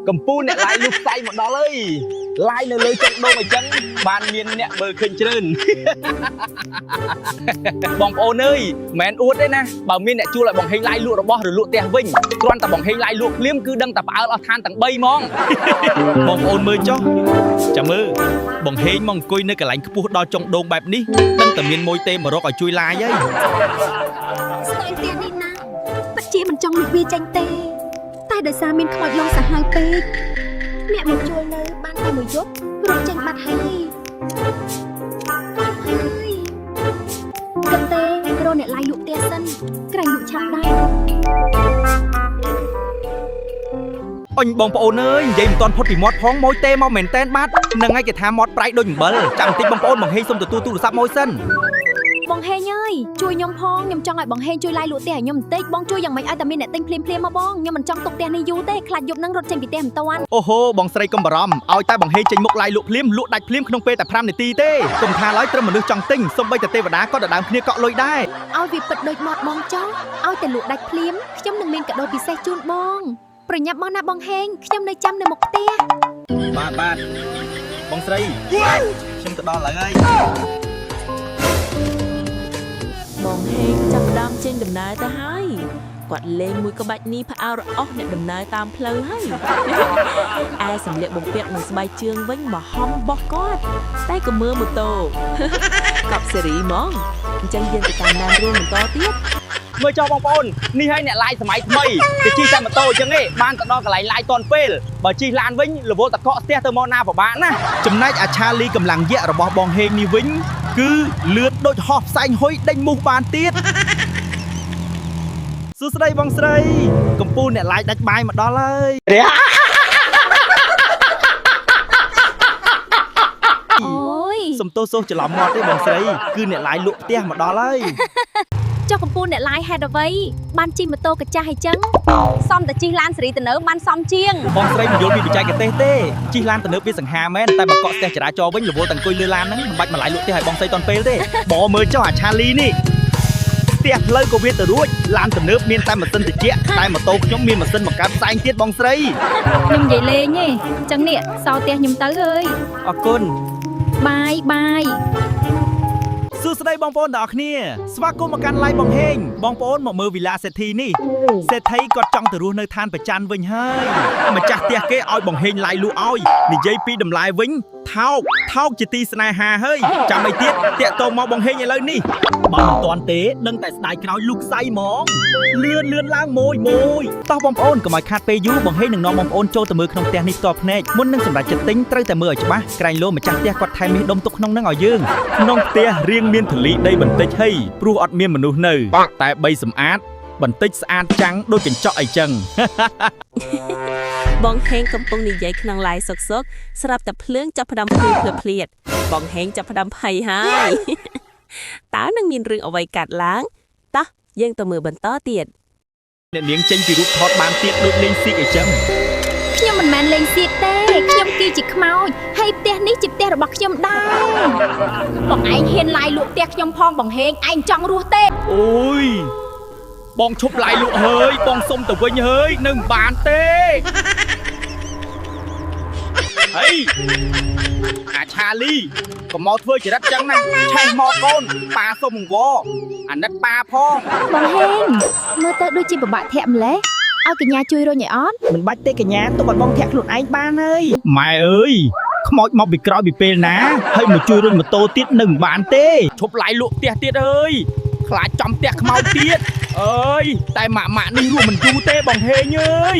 កំពូលអ្នកឡាយលុបផ្សាយមកដល់ហើយឡាយនៅលើចុងដងអញ្ចឹងបានមានអ្នកមើលឃើញច្រើនបងប្អូនអើយមិនអួតទេណាបើមានអ្នកជួលឲ្យបង្ហេងឡាយលក់របស់ឬលក់ផ្ទះវិញគ្រាន់តែបង្ហេងឡាយលក់ភ្លាមគឺដឹងតែផ្អើលអស់ឋានទាំង3ហ្មងបងប្អូនមើលចុះចាំមើលបង្ហេងមកអង្គុយនៅកន្លែងខ្ពស់ដល់ចុងដងបែបនេះដឹងតែមានមួយទេមករកឲ្យជួយឡាយហើយស្ទើរទៀតនេះណាពិតជាមិនចង់លុបវាចេញទេតែដោយសារមានខ្មោចលងសាហាវពេកអ្នកមកជួយនៅបានតែមួយយប់រត់ចេញបាត់ហើយគិតទេរកអ្នកឡាយលក់ផ្ទះសិនក្រែងលក់ឆាប់ដែរអញបងប្អូនអើយនិយាយមិនទាន់ផុតពីមាត់ផងម៉ួយទេមកមែនតែនបាត់នឹងឯងគេថាមាត់ប្រៃដូចអំបិលចាំបន្តិចបងប្អូនបង្ហេងសុំទទួលទូរស័ព្ទមួយសិនបងហេងអើយជួយខ្ញុំផងខ្ញុំចង់ឲ្យបងហេងជួយឡាយលក់ផ្ទះឲ្យខ្ញុំបន្តិចបងជួយយ៉ាងម៉េចឲ្យតែមានអ្នកទិញភ្លាមៗមកបងខ្ញុំមិនចង់ទុកផ្ទះនេះយូរទេខ្លាចយប់នឹងរត់ចេញពីផ្ទះមិនតាន់អូហូបងស្រីកុំបារម្ភឲ្យតែបង្ហេងចេញមុខឡាយលក់ភ្លាមលក់ដាច់ភ្លាមក្នុងពេលតែ5នាទីទេកុំថាឡើយត្រឹមមនុស្សចង់ទិញសូម្បីតែទេវតាក៏ដណ្ដើមគ្នាកក់លុយដែរឲ្យវាពិតដូចមាត់បងចង់ឲ្យតែលក់ដាច់ភ្លាមខ្ញុំនឹងមានកាដូពិសេសជូនបងប្រញាប់មកណាបងហេងខ្ញុំនៅចាំនៅមុខផ្ទះបាទបងស្រីខ្ញុំទៅដល់ហើយបងហេងចាប់ដើមចេញដំណើរទៅហើយគាត់លេងមួយក្បាច់នេះផ្អើលរអស់អ្នកដំណើរតាមផ្លូវហើយឯសម្លៀកបំពាក់និងស្បែកជើងវិញមកហំបោះគាត់តែក៏មើលម៉ូតូកប់សេរីហ្មងអញ្ចឹងយើងទៅតាមដានរឿងបន្តទៀតមើលចុះបងប្អូននេះហើយអ្នកឡាយសម័យថ្មីគេជិះតែម៉ូតូអញ្ចឹងឯងបានទៅដល់កន្លែងឡាយទាន់ពេលបើជិះឡានវិញរវល់តកកស្ទះទៅមកណាពិបាកណាចំណែកអាឆាលីកម្លាំងយៈរបស់បងហេងនេះវិញគឺលឿនដូចហោះផ្សែងហុយដេញមូសបានទៀតសួស្ដីបងស្រីកំពូលអ្នកឡាយដាច់បាយមកដល់ហើយអូយសំទោសច្រឡំមាត់ទេបងស្រីគឺអ្នកឡាយលក់ផ្ទះមកដល់ហើយចុះកំពូលអ្នកឡាយហេតុអ្វីបានជិះម៉ូតូកាចាស់អញ្ចឹងសមតែជិះឡានសេរីទៅនៅបានសមជាងបងស្រីមិនយល់ពីបច្ចេកទេសទេជិះឡានទៅនៅវាសង្ហាមែនតែបើកក់ស្ទះចរាចរណ៍វិញរវល់តែអង្គុយលើឡានហ្នឹងមិនបាច់មកឡាយលក់ផ្ទះឲ្យបងស្រីតន់ពេលទេបងមើលចុះអាឆាលីនេះផ្ទះផ្លូវក៏វាទៅរួចឡានទំនើបមានតែម៉ាស៊ីនត្រជាក់តែម៉ូតូខ្ញុំមានម៉ាស៊ីនបង្កើតផ្សែងទៀតបងស្រីខ្ញុំនិយាយលេងទេអញ្ចឹងនេះសោផ្ទះខ្ញុំទៅអើយអរគុណបាយសួស្តីបងប្អូនទាំងអស់គ្នាស្វាគមន៍មកកាន់ live បងហេងបងប្អូនមកមើលវិឡាសេដ្ឋីនេះសេដ្ឋីគាត់ចង់ទៅរស់នៅឋានប្រច័នវិញហើយម្ចាស់ផ្ទះគេឲ្យបងហេង live លក់ឲ្យនិយាយពីតម្លៃវិញថោកជាទីស្នេហាហើយចាំអីទៀតតាក់តងមកបងហេងឥឡូវនេះបើមិនទាន់ទេដឹងតែស្ដាយក្រោយលូកសៃហ្មងលឿនឡើងមួយតោះបងប្អូនកុំឲ្យខាត់ពេលយូរបងហេងនឹងនាំបងប្អូនចូលទៅមើលក្នុងផ្ទះនេះផ្ទាល់ភ្នែកមុននឹងសម្រាប់ចិត្តទិញត្រូវតែមើលឲ្យច្បាស់ក្រែងលោម្ចាស់ផ្ទះគាត់ថែមមាសដុំទុកក្នុងនឹងឲ្យយើងក្នុងផ្ទះរៀងមានធលីដីបន្តិចហីព្រោះអត់មានមនុស្សនៅតែបីសម្អាតបន្តិចស្អាតចាំងដូចកញ្ចក់អីចឹងបងហេងកំពុងនិយាយក្នុងឡាយសុកស្រាប់តែភ្លើងចាប់ផ្ដើមភ្លាតបងហេងចាប់ផ្ដើមភ័យហើយតើនឹងមានរឿងអ្វីកើតឡើងតោះយើងទៅមើលបន្តទៀតអ្នកនាងចេញពីរូបថតបានទៀតដូចលេងស៊ីកអីចឹងខ្ញុំមិនមែនលេងសៀកទេខ្ញុំគឺជាខ្មោចហើយផ្ទះនេះជាផ្ទះរបស់ខ្ញុំដែរបងឯងហ៊ានឡាយលក់ផ្ទះខ្ញុំផងបងហេងឯងចង់រស់ទេអូយបងឈប់ឡាយលក់ហើយបងសុំទៅវិញហើយនៅមិនបានទេហើយអាឆាលីកុំមកធ្វើចរិតចឹងណាឆេះមកកូនប៉ាសុំអង្វរអាណិតប៉ាផងបងហេងមើលទៅដូចជាពិបាកធាក់ម្លេះឲ្យកញ្ញាជួយរុញឲ្យអត់មិនបាច់ទេកញ្ញាទុកឲ្យបងធាក់ខ្លួនឯងបានហើយម៉ែអើយខ្មោចមកពីក្រោយពីពេលណាហើយមកជួយរុញម៉ូតូទៀតនៅមិនបានទេឈប់ឡាយលក់ផ្ទះទៀតអើយខ្លាចចំផ្ទះខ្មោចទៀតអើយតែម៉ាក់នេះរស់មិនយូរទេបងហេងអើយ